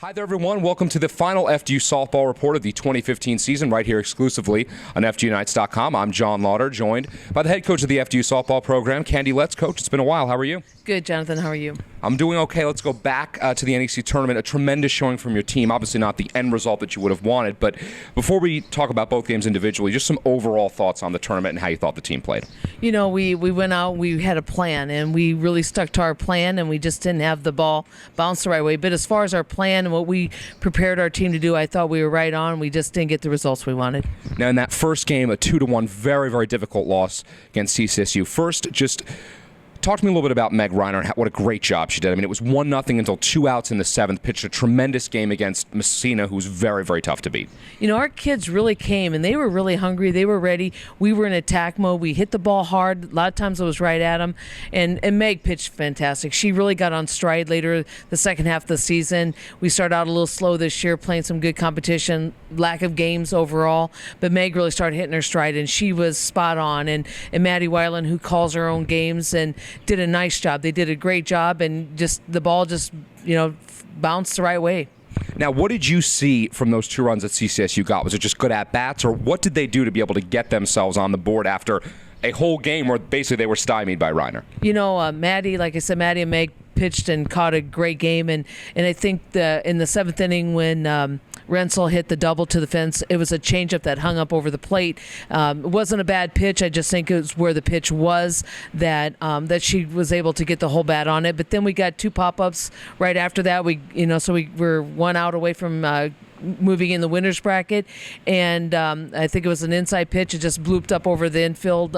Hi there, everyone. Welcome to the final FDU softball report of the 2015 season right here exclusively on FDUnites.com. I'm Jon Lauder, joined by the head coach of the FDU softball program, Candi Letts. Coach, it's been a while. How are you? Good, Jonathan. How are you? I'm doing okay. Let's go back to the NEC Tournament. A tremendous showing from your team. Obviously not the end result that you would have wanted, but before we talk about both games individually, just some overall thoughts on the tournament and how you thought the team played. You know, we went out, we had a plan, and we really stuck to our plan, and we just didn't have the ball bounce the right way. But as far as our plan and what we prepared our team to do, I thought we were right on. We just didn't get the results we wanted. Now, in that first game, a 2-1, very, very difficult loss against CCSU. First, just talk to me a little bit about Meg Reiner and what a great job she did. I mean, it was 1-0 until 2 outs in the seventh, pitched a tremendous game against Messina, who's very, very tough to beat. You know, our kids really came, and they were really hungry. They were ready. We were in attack mode. We hit the ball hard. A lot of times it was right at them. And Meg pitched fantastic. She really got on stride later the second half of the season. We started out a little slow this year, playing some good competition, lack of games overall. But Meg really started hitting her stride, and she was spot on. And Maddie Weiland, who calls her own games, and did a nice job. They did a great job, and just the ball just, bounced the right way. Now, what did you see from those 2 runs that CCSU got? Was it just good at-bats, or what did they do to be able to get themselves on the board after a whole game where basically they were stymied by Reiner? You know, Maddie, like I said, Maddie and Meg pitched and caught a great game, and I think in the seventh inning when Rensel hit the double to the fence, it was a changeup that hung up over the plate. It wasn't a bad pitch. I just think it was where the pitch was that she was able to get the whole bat on it. But then we got 2 pop-ups right after that. So we were 1 out away from moving in the winner's bracket, and I think it was an inside pitch. It just blooped up over the infield.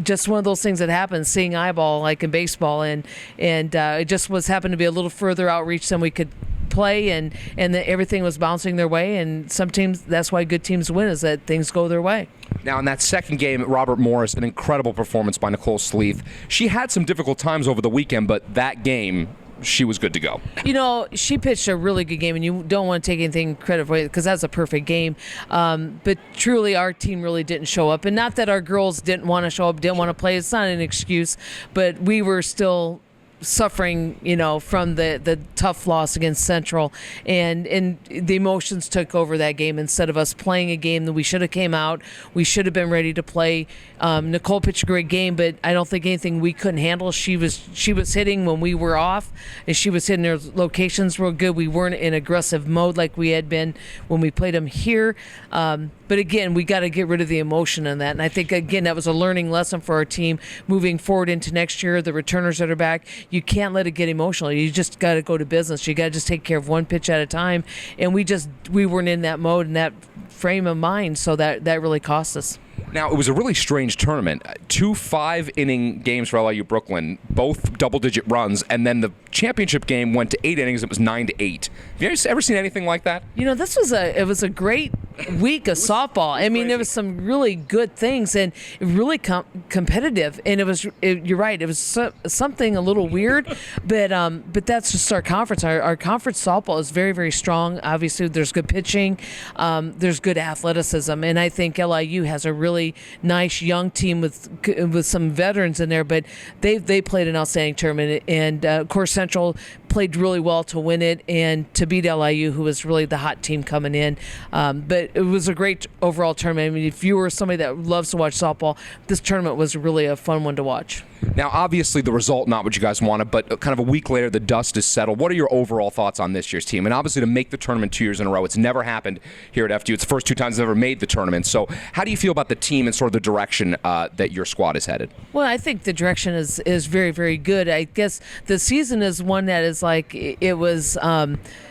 Just one of those things that happens, seeing eyeball like in baseball, and it just happened to be a little further outreach than we could play, and everything was bouncing their way. And some teams, that's why good teams win, is that things go their way. Now, in that second game, Robert Morris, an incredible performance by Nicole Sleeth. She had some difficult times over the weekend, but that game, she was good to go. You know, she pitched a really good game, and you don't want to take anything credit for it because that's a perfect game. But truly, our team really didn't show up. And not that our girls didn't want to show up, didn't want to play. It's not an excuse, but we were still suffering, from the tough loss against Central, and the emotions took over that game instead of us playing a game that we should have came out. We should have been ready to play. Nicole pitched a great game, but I don't think anything we couldn't handle. She was hitting when we were off, and she was hitting her locations real good. We weren't in aggressive mode like we had been when we played them here. But again, we got to get rid of the emotion in that. And I think, again, that was a learning lesson for our team moving forward into next year. The returners that are back, you can't let it get emotional. You just got to go to business. You got to just take care of one pitch at a time. And we weren't in that mode and that frame of mind, so that really cost us. Now, it was a really strange tournament. 2 5-inning games for LIU Brooklyn, both double-digit runs, and then the championship game went to 8 innings. It was 9-8. Have you ever seen anything like that? You know, it was a great week of softball. I mean, there was some really good things and really competitive. And you're right, it was something a little weird, but that's just our conference. Our conference softball is very, very strong. Obviously, there's good pitching, there's good athleticism, and I think LIU has a really nice young team with some veterans in there, but they played an outstanding tournament, and of course Central played really well to win it and to beat LIU, who was really the hot team coming in. But it was a great overall tournament. I mean, if you were somebody that loves to watch softball, this tournament was really a fun one to watch. Now, obviously, the result, not what you guys wanted, but kind of a week later, the dust is settled. What are your overall thoughts on this year's team? And obviously, to make the tournament 2 years in a row, it's never happened here at FDU. It's the first 2 times they've ever made the tournament. So how do you feel about the team and sort of the direction that your squad is headed? Well, I think the direction is very, very good. I guess the season is one that is like, it was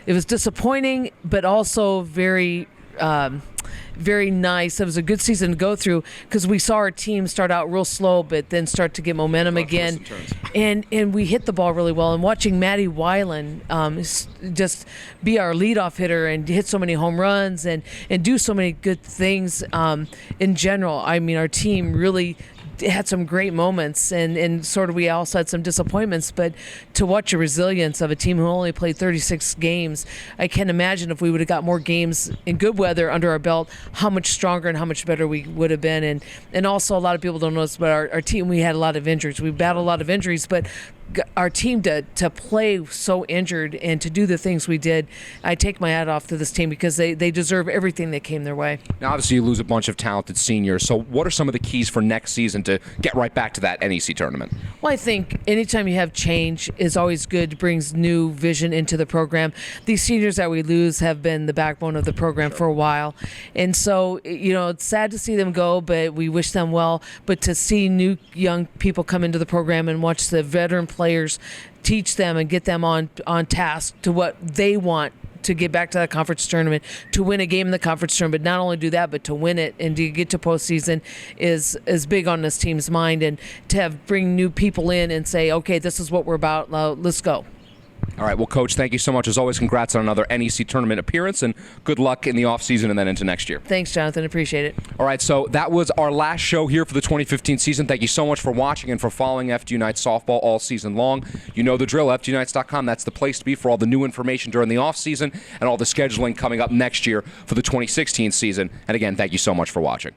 disappointing, but also very very nice. It was a good season to go through because we saw our team start out real slow, but then start to get momentum again. And we hit the ball really well. And watching Maddie Weiland just be our leadoff hitter and hit so many home runs and do so many good things in general. I mean, our team really had some great moments, and sort of we also had some disappointments, but to watch the resilience of a team who only played 36 games, I can't imagine if we would have got more games in good weather under our belt, how much stronger and how much better we would have been. And also, a lot of people don't know this, but our team, we had a lot of injuries. We battled a lot of injuries, but our team to play so injured and to do the things we did, I take my hat off to this team because they deserve everything that came their way. Now, obviously, you lose a bunch of talented seniors. So what are some of the keys for next season to get right back to that NEC tournament? Well, I think anytime you have change is always good, brings new vision into the program. These seniors that we lose have been the backbone of the program for a while. And so, it's sad to see them go, but we wish them well. But to see new young people come into the program and watch the veteran players teach them and get them on task to what they want to get back to that conference tournament, to win a game in the conference tournament, not only do that, but to win it and to get to postseason is big on this team's mind. And to bring new people in and say, okay, this is what we're about, let's go. All right, well, Coach, thank you so much. As always, congrats on another NEC tournament appearance, and good luck in the offseason and then into next year. Thanks, Jonathan. Appreciate it. All right, so that was our last show here for the 2015 season. Thank you so much for watching and for following FDU Knights softball all season long. You know the drill, FDUKnights.com. That's the place to be for all the new information during the offseason and all the scheduling coming up next year for the 2016 season. And again, thank you so much for watching.